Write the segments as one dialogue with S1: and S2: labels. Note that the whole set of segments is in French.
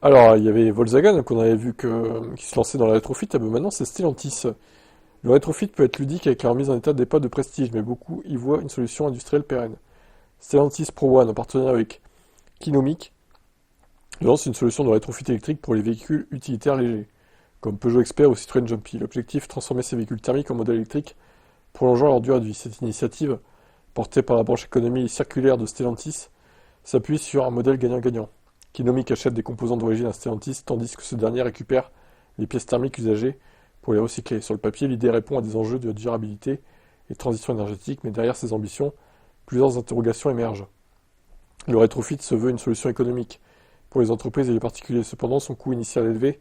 S1: Alors, il y avait Volkswagen qu'on avait vu qui se lançait dans la rétrofit, ah ben maintenant c'est Stellantis. Le rétrofit peut être ludique avec la remise en état des pas de prestige, mais beaucoup y voient une solution industrielle pérenne. Stellantis Pro One, en partenariat avec Kinomic, lance une solution de rétrofit électrique pour les véhicules utilitaires légers, comme Peugeot Expert ou Citroën Jumpy. L'objectif, transformer ces véhicules thermiques en modèles électriques, prolongeant leur durée de vie. Cette initiative, portée par la branche économie circulaire de Stellantis, s'appuie sur un modèle gagnant-gagnant. Kinomic achète des composants d'origine à Stellantis, tandis que ce dernier récupère les pièces thermiques usagées pour les recycler. Sur le papier, l'idée répond à des enjeux de durabilité et de transition énergétique, mais derrière ces ambitions, plusieurs interrogations émergent. Le rétrofit se veut une solution économique pour les entreprises et les particuliers. Cependant, son coût initial élevé,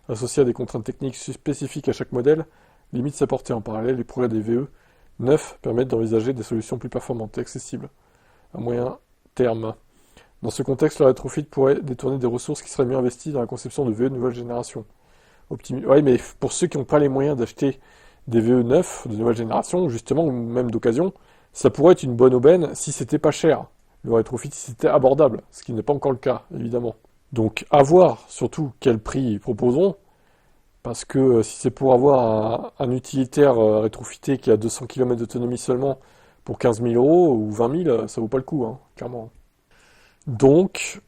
S1: associé à des contraintes techniques spécifiques à chaque modèle, limite sa portée. En parallèle, les progrès des VE neufs permettent d'envisager des solutions plus performantes et accessibles à moyen terme. Dans ce contexte, le rétrofit pourrait détourner des ressources qui seraient mieux investies dans la conception de VE de nouvelle génération. Oui, mais pour ceux qui n'ont pas les moyens d'acheter des VE neufs de nouvelle génération, justement, ou même d'occasion, ça pourrait être une bonne aubaine si c'était pas cher. Le rétrofit, si c'était abordable, ce qui n'est pas encore le cas, évidemment. Donc, à voir surtout quel prix ils proposeront, parce que si c'est pour avoir un utilitaire rétrofité qui a 200 km d'autonomie seulement pour 15 000 euros ou 20 000, ça vaut pas le coup, hein, clairement. Donc,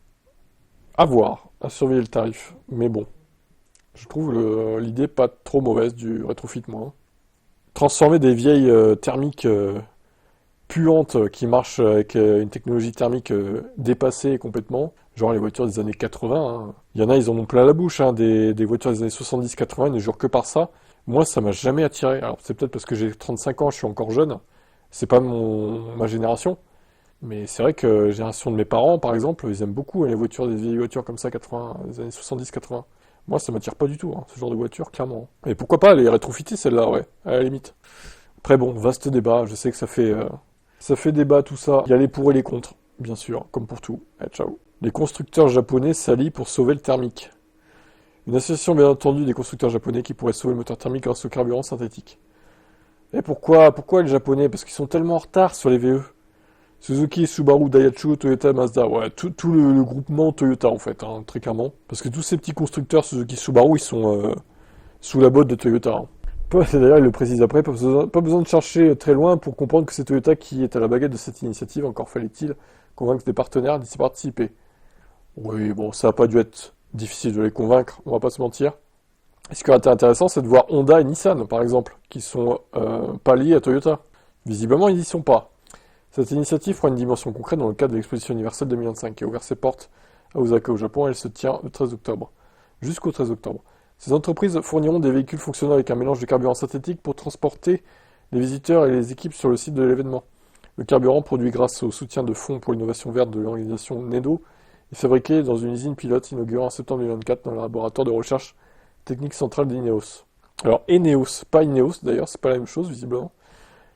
S1: à voir, à surveiller le tarif. Mais bon, je trouve l'idée pas trop mauvaise du rétrofit, moi. Transformer des vieilles thermiques puantes qui marchent avec une technologie thermique dépassée complètement, genre les voitures des années 80. Hein. Il y en a, ils en ont plein la bouche, hein, des voitures des années 70-80, ils ne jurent que par ça. Moi, ça m'a jamais attiré. Alors, c'est peut-être parce que j'ai 35 ans, je suis encore jeune. C'est pas ma génération. Mais c'est vrai que la génération de mes parents, par exemple, ils aiment beaucoup les voitures, des vieilles voitures comme ça, 80, des années 70-80. Moi, ça m'attire pas du tout, hein, ce genre de voiture, clairement. Et pourquoi pas les rétrofiter, celle-là, ouais, à la limite. Après, bon, vaste débat, je sais que ça fait débat tout ça. Il y a les pour et les contre, bien sûr, comme pour tout. Eh, ciao. Les constructeurs japonais s'allient pour sauver le thermique. Une association, bien entendu, des constructeurs japonais qui pourrait sauver le moteur thermique grâce au carburant synthétique. Et pourquoi les japonais? Parce qu'ils sont tellement en retard sur les VE. Suzuki, Subaru, Daihatsu, Toyota, Mazda, ouais, tout le groupement Toyota en fait, hein, très clairement. Parce que tous ces petits constructeurs Suzuki, Subaru, ils sont sous la botte de Toyota. Hein. D'ailleurs, il le précise après, pas besoin de chercher très loin pour comprendre que c'est Toyota qui est à la baguette de cette initiative, encore fallait-il convaincre des partenaires d'y participer. Oui, bon, ça n'a pas dû être difficile de les convaincre, on va pas se mentir. Et ce qui aurait été intéressant, c'est de voir Honda et Nissan, par exemple, qui sont pas liés à Toyota. Visiblement, ils n'y sont pas. Cette initiative prend une dimension concrète dans le cadre de l'exposition universelle 2025 qui a ouvert ses portes à Osaka au Japon. Elle se tient le 13 octobre. Jusqu'au 13 octobre. Ces entreprises fourniront des véhicules fonctionnant avec un mélange de carburant synthétique pour transporter les visiteurs et les équipes sur le site de l'événement. Le carburant, produit grâce au soutien de fonds pour l'innovation verte de l'organisation NEDO, est fabriqué dans une usine pilote inaugurée en septembre 2024 dans le laboratoire de recherche technique centrale d'Ineos. Alors Eneos, pas Ineos d'ailleurs, c'est pas la même chose visiblement.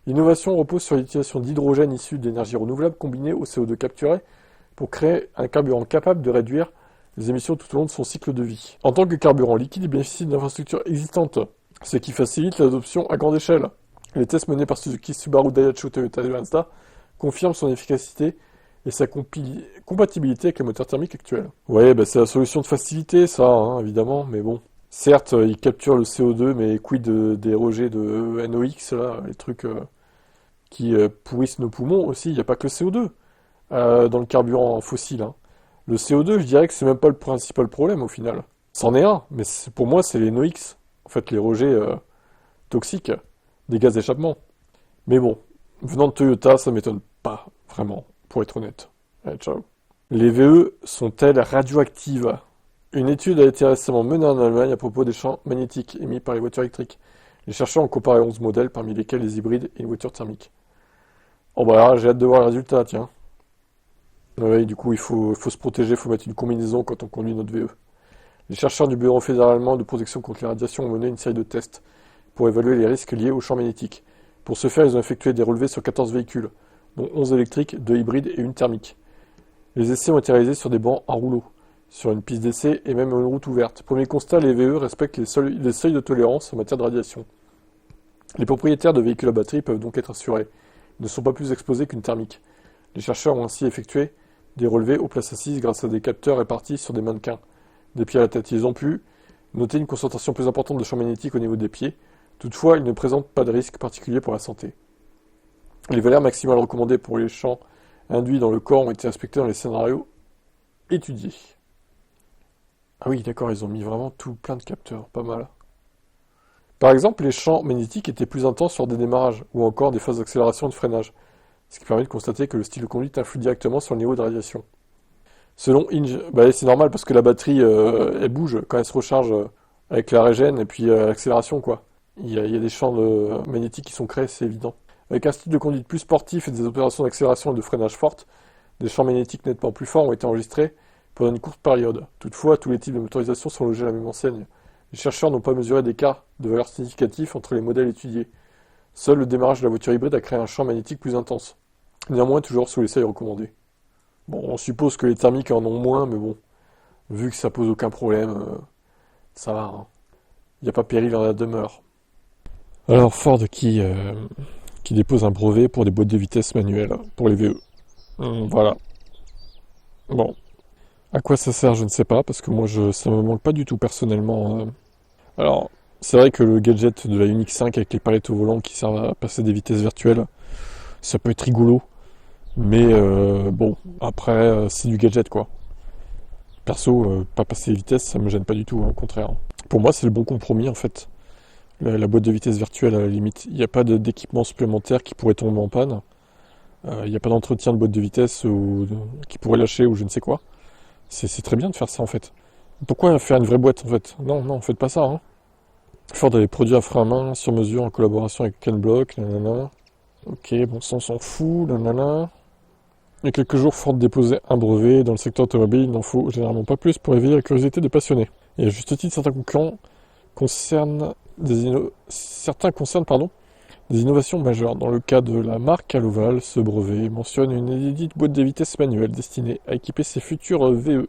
S1: L'innovation repose sur l'utilisation d'hydrogène issu d'énergie renouvelable combiné au CO2 capturé pour créer un carburant capable de réduire les émissions tout au long de son cycle de vie. En tant que carburant liquide, il bénéficie d'une infrastructure existante, ce qui facilite l'adoption à grande échelle. Les tests menés par Suzuki, Subaru, Daihatsu, Toyota et Mazda confirment son efficacité et sa compatibilité avec les moteurs thermiques actuels. Ouais, bah c'est la solution de facilité, ça, hein, évidemment, mais bon. Certes, il capture le CO2, mais quid des rejets de NOx, là, les trucs qui pourrissent nos poumons aussi. Il n'y a pas que le CO2 dans le carburant fossile. Hein. Le CO2, je dirais que c'est même pas le principal problème au final. C'en est un, mais pour moi, c'est les NOx, en fait, les rejets toxiques des gaz d'échappement. Mais bon, venant de Toyota, ça m'étonne pas, vraiment, pour être honnête. Allez, ciao. Les VE sont-elles radioactives? Une étude a été récemment menée en Allemagne à propos des champs magnétiques émis par les voitures électriques. Les chercheurs ont comparé 11 modèles, parmi lesquels les hybrides et les voitures thermiques. Oh bah là, j'ai hâte de voir le résultat, tiens. Oui, du coup, il faut se protéger, il faut mettre une combinaison quand on conduit notre VE. Les chercheurs du Bureau fédéral allemand de protection contre les radiations ont mené une série de tests pour évaluer les risques liés aux champs magnétiques. Pour ce faire, ils ont effectué des relevés sur 14 véhicules, dont 11 électriques, 2 hybrides et une thermique. Les essais ont été réalisés sur des bancs à rouleau, sur une piste d'essai et même une route ouverte. Premier constat, les VE respectent les seuils de tolérance en matière de radiation. Les propriétaires de véhicules à batterie peuvent donc être assurés. Ils ne sont pas plus exposés qu'une thermique. Les chercheurs ont ainsi effectué des relevés aux places assises grâce à des capteurs répartis sur des mannequins. des pieds à la tête. Ils ont pu noter une concentration plus importante de champ magnétique au niveau des pieds. Toutefois, ils ne présentent pas de risque particulier pour la santé. Les valeurs maximales recommandées pour les champs induits dans le corps ont été respectées dans les scénarios étudiés. Ah oui, d'accord, ils ont mis vraiment tout plein de capteurs, pas mal. Par exemple, les champs magnétiques étaient plus intenses lors des démarrages, ou encore des phases d'accélération et de freinage, ce qui permet de constater que le style de conduite influe directement sur le niveau de radiation. Selon Inge, c'est normal parce que la batterie, elle bouge quand elle se recharge avec la régène et puis l'accélération, quoi. Il y a des champs magnétiques qui sont créés, c'est évident. Avec un style de conduite plus sportif et des opérations d'accélération et de freinage fortes, des champs magnétiques nettement plus forts ont été enregistrés pendant une courte période. Toutefois, tous les types de motorisation sont logés à la même enseigne. Les chercheurs n'ont pas mesuré d'écart de valeur significatif entre les modèles étudiés. Seul le démarrage de la voiture hybride a créé un champ magnétique plus intense. Néanmoins, toujours sous les seuils recommandés. Bon, on suppose que les thermiques en ont moins, mais bon, vu que ça pose aucun problème, ça va, hein. Il n'y a pas péril en la demeure. Alors, Ford qui dépose un brevet pour des boîtes de vitesse manuelles, pour les VE. Voilà. Bon. À quoi ça sert, je ne sais pas, parce que moi, ça me manque pas du tout personnellement. Alors, c'est vrai que le gadget de la Ioniq 5 avec les palettes au volant qui servent à passer des vitesses virtuelles, ça peut être rigolo. Mais bon, après, c'est du gadget, quoi. Perso, pas passer les vitesses, ça me gêne pas du tout, hein, au contraire. Pour moi, c'est le bon compromis, en fait. La boîte de vitesse virtuelle, à la limite. Il n'y a pas d'équipement supplémentaire qui pourrait tomber en panne. Il n'y a pas d'entretien de boîte de vitesse qui pourrait lâcher ou je ne sais quoi. C'est très bien de faire ça, en fait. Pourquoi faire une vraie boîte, en fait? Non, faites pas ça, hein. Ford avait produit un frein à main sur mesure en collaboration avec Ken Block, nanana. Ok, bon, ça on s'en fout, nanana. Il y a quelques jours, Ford déposait un brevet. Dans le secteur automobile, il n'en faut généralement pas plus pour éveiller la curiosité des passionnés. Et à juste titre, certains concernent des innovations majeures. Dans le cas de la marque à l'ovale, ce brevet mentionne une inédite boîte de vitesse manuelle destinée à équiper ses futurs VE.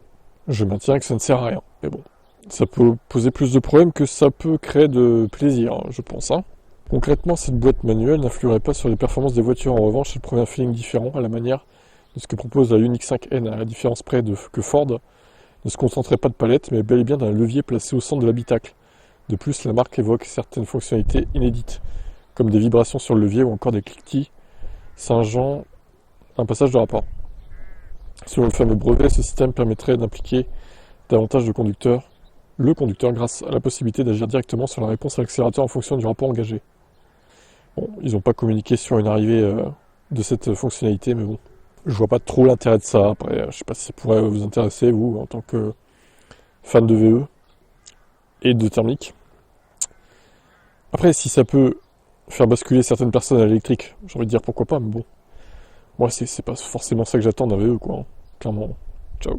S1: Je maintiens que ça ne sert à rien, mais bon. Ça peut poser plus de problèmes que ça peut créer de plaisir, je pense, hein. Concrètement, cette boîte manuelle n'influerait pas sur les performances des voitures. En revanche, elle provient un feeling différent à la manière de ce que propose la Ioniq 5N, à la différence près que Ford ne se concenterait pas de palette, mais bel et bien d'un levier placé au centre de l'habitacle. De plus, la marque évoque certaines fonctionnalités inédites, comme des vibrations sur le levier ou encore des cliquetis, singeant un passage de rapport. Selon le fameux brevet, ce système permettrait d'impliquer davantage le conducteur grâce à la possibilité d'agir directement sur la réponse à l'accélérateur en fonction du rapport engagé. Bon, ils n'ont pas communiqué sur une arrivée de cette fonctionnalité, mais bon. Je vois pas trop l'intérêt de ça. Après, je sais pas si ça pourrait vous intéresser, vous, en tant que fan de VE et de thermique. Après, si ça peut faire basculer certaines personnes à l'électrique, j'ai envie de dire pourquoi pas, mais bon. Moi, c'est pas forcément ça que j'attends d'un VE, quoi, hein. Clairement. Ciao.